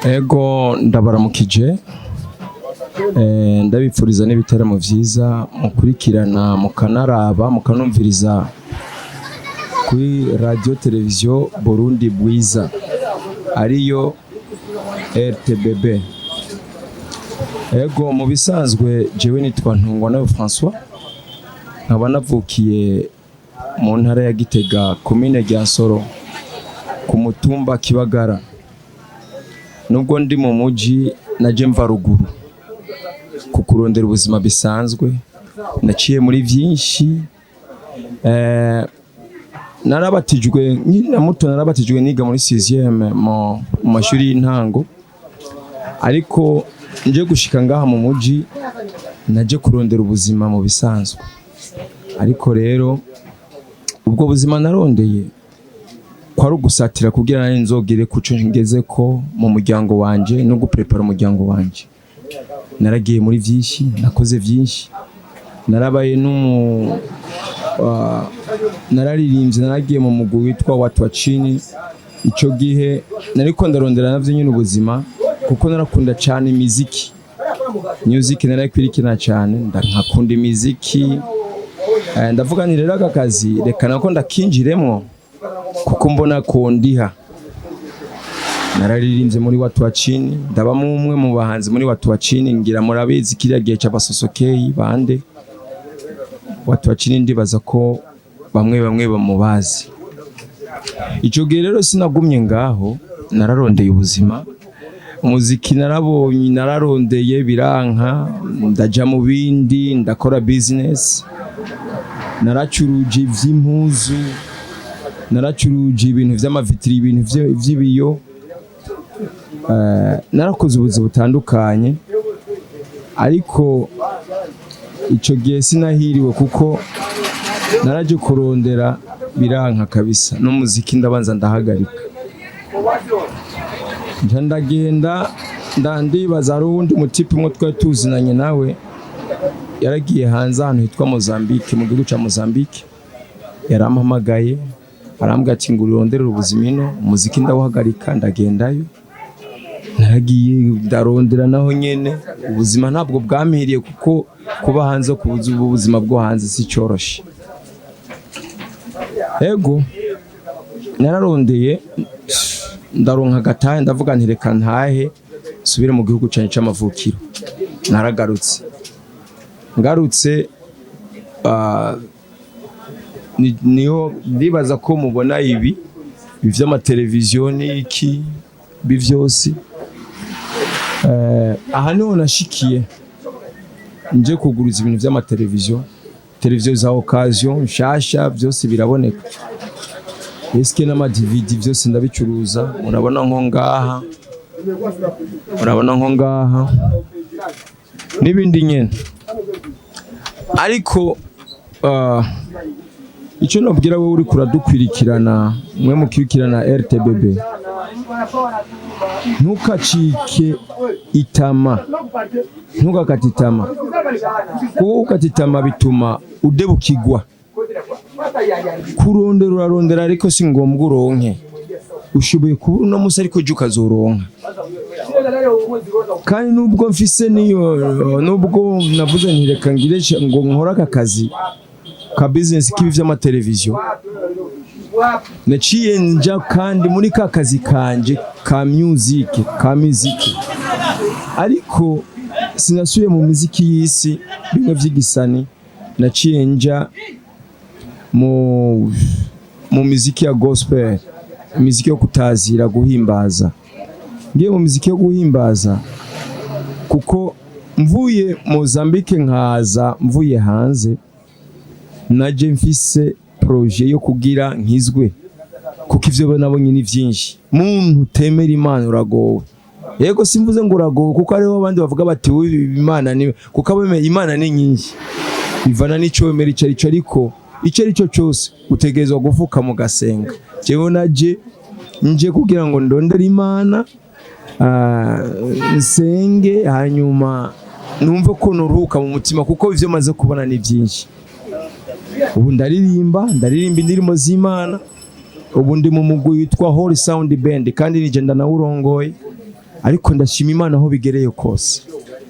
Ego ndabaramukije ndabipfuriza n'ibiteramo vyiza mukurikirana mukanaraba mukanumviriza kuri radio televiziyo Burundi Bwiza ariyo RTBB. Ego mu bisanzwe jewe nitwa Ntungwanayo François, nkaba navukiye mu ntara ya Gitega komine Ryansoro ku mutumba Kibagara. Nubwo ndi mu muji naje mva ruguru kukurondera ubuzima bisanzwe, naciye muri vyinshi. Narabatijwe nkina muto, narabatijwe niga muri 6e mu mashuri y'intango, ariko nje gushika ngaha mu muji naje kurondera ubuzima mu bisanzwe. Ariko rero ubwo buzima narondeye kwari ugusatira kugira nari nzogere kuco ngeze ko mu muryango wanje no guprepara umuryango wanje. Naragiye muri vyinshi, nakoze vyinshi, narabaye nararirimbye, naragiye mu mugwi witwa watu wa chini. Ico gihe nariko ndarondera navyo nyine ubuzima kuko narakunda cyane imiziki, music narakwirikina cyane, ndakunda imiziki. Ndavuga ni rero aka kazi reka nako ndakinjiremwo kuko mbona ko ndiha. Nararirimbye muri watu wa chini, ndaba umwe mu bahanzi muri watu wa chini, ngira murabizi kiriya gihe cy'abasosokeye bande. Watu wa chini ndibaza ko bamwe bamubazi. Ico gihe rero sinagumye ngaho, nararondeye ubuzima. Muziki narabonye, nararondeye biranka, ndaja mu bindi, ndakora business. Naracuruje ivy'impuzu, naracuruje ibintu vy'amavitiri, ibintu vy'ibiyo. Narakoze ubuzi butandukanye, ariko ico gihe sinahiriwe kuko naraje kurondera biranka kabisa. No muziki ndabanza ndahagarika, ndagenda ndibaza ari uwundi mutipe umwe twari tuzinanye nawe, yaragiye hanze ahantu hitwa Mozambique, mu gihugu ca Mozambique. Yarampamagaye arambwira ati ngo urondere ubuzima ino, umuziki ndawuhagarika ndagendayo. Naragiye ndarondera naho nyene, ubuzima ntabwo bwampiriye kuko kuba hanze kubuza ubuzima bwo hanze si cyoroshe. Ego nararondeye ndaronka gatahe, ndavuga nti reka ntahe subire mu gihugu cyane c'amavukiro. Naragarutse, ngarutse niho ndibaza ko mubona ibi vy'amateleviziyo n'iki bivyose. Aha niho nashikiye nje kuguruza ibintu vy'amateleviziyo, televiziyo za occasion nshasha, byose biraboneka. Eske n'ama DVD byose ndabicuruza, murabona nko ngaha, murabona nko ngaha n'ibindi nyene. Ariko icyo nabwira wowe uri kuradukwirikirana, mwe mukirikirana RTBB, ntukacike itama, ntugakate itama. Kuko ukate itama bituma udebukigwa. Kurondera urarondera ariko si ngombwa uronke. Ushoboye kubura no musi ariko je ukazoronka. Kandi nubwo mfise niyo, nubwo navuze nti reka ngire ngo nkora aka kazi ka business kibi vy'amateleviziyo, naciye nja kandi muri ka kazi kanje ka music, ariko sinasuye mu muziki y'isi bimwe vy'igisani. Naciye nja mu muziki ya gospel, muziki yo kutazira, guhimbaza. Ngiye mu muziki yo guhimbaza kuko mvuye Mozambique nkaza, mvuye hanze naje mfise projet yo kugira nkizwe, kuko ivyo nabonye ni vyinshi. Muntu utemera Imana uragowe. Yego simvuze ngo uragowe kuko ariho abandi bavuga bati Imana ni, kuko abemeye Imana ni nyinshi, bivana n'ico wemera ico arico, ariko ico arico cyose utegerezwa gufuka mu gasenga. Jewe naje nje kugira ngo ndondere Imana, nsenge, hanyuma numve ko noruhuka mu mutima kuko ivyo maze kubona ni byinshi. Ubu ndaririmba indirimbo z'Imana. Ubu ndi mu mugwi witwa Holy Sound Band kandi nije ndanawurongoye. ariko ndashima Imana aho bigereye kose,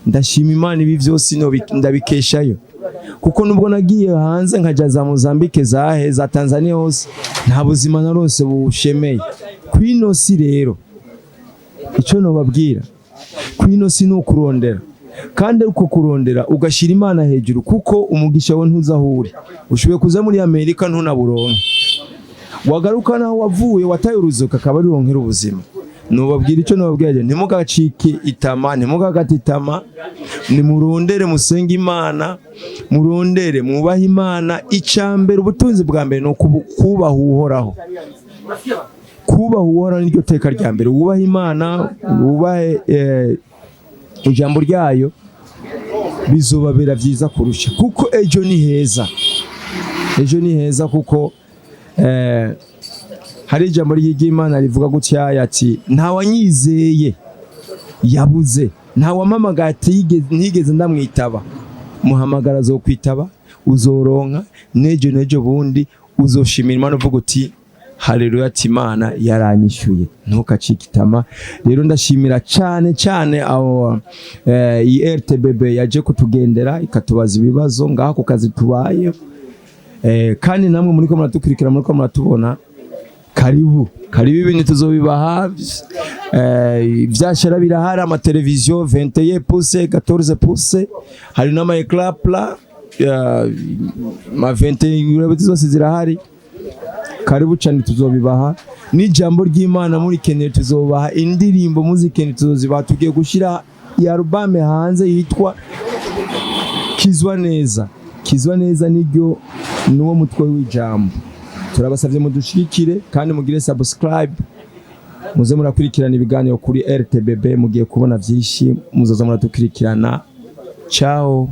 ndashima Imana ibi byose ndabikeshayo, kuko nubwo nagiye hanze nkaja za Mozambique za Tanzania hose nta buzima narose bushemeye. Kwino si rero ico no babwira, kwino si no kurondera, kandi uko kurondera ugashira Imana hejuru, kuko umugisha we ntuzahuri. Ushoboye kuza muri Amerika ntunaburonke, wagaruka naho wavuye wataye uruzuka akaba ari ronkera ubuzima. Nubabwira ico nobabwira, ntimugacike itama, ntimugakatitama, nimurondere musenge Imana, murondere mwubaha Imana. Icambere ubutunzi bwa mbere no kubaha Uhoraho, kubaha Uhoraho niryo teka rya mbere. Wubaha Imana, wubahe ijambo ryayo, bizobabera vyiza kurusha, kuko ejo ni heza, ejo ni heza. Kuko hari ijambo ry'Imana rivuga gutya ati nta wanyizeye yabuze, nta wamamagaye ntigeze ndamwitaba. Muhamagara zo kwitaba, uzoronka nejo bundi uzoshimira Imana uvuga uti haleluya, ati Imana yaranyishyuye. Ntukacike itama rero. Ndashimira cyane aho RTBB yaje kutugendera ikatubaza ibibazo ngaho ku kazi tubaye, kandi namwe muri ko muradukurikira, muri ko muratubona, karibu ibintu tuzobibaha. Vyashara birahari, ama televiziyo 21 pouces 14 pouces, hari n'ama ecran plat ma 21 zose zirahari. Karibu cyane tuzobibaha, n'ijambo ry'Imana muri keneye tuzobaha, indirimbo muzikene tuzozibaha. Tugiye gushira ya album hanze yitwa Kizwa Neza, niryo nuwo mutwe w'ijambo. Turabasavye mudushikire kandi mugire subscribe, muze murakurikirana ibiganiro kuri RTBB. Mugiye kubona byinshi, muzoza muradukurikirana. Ciao.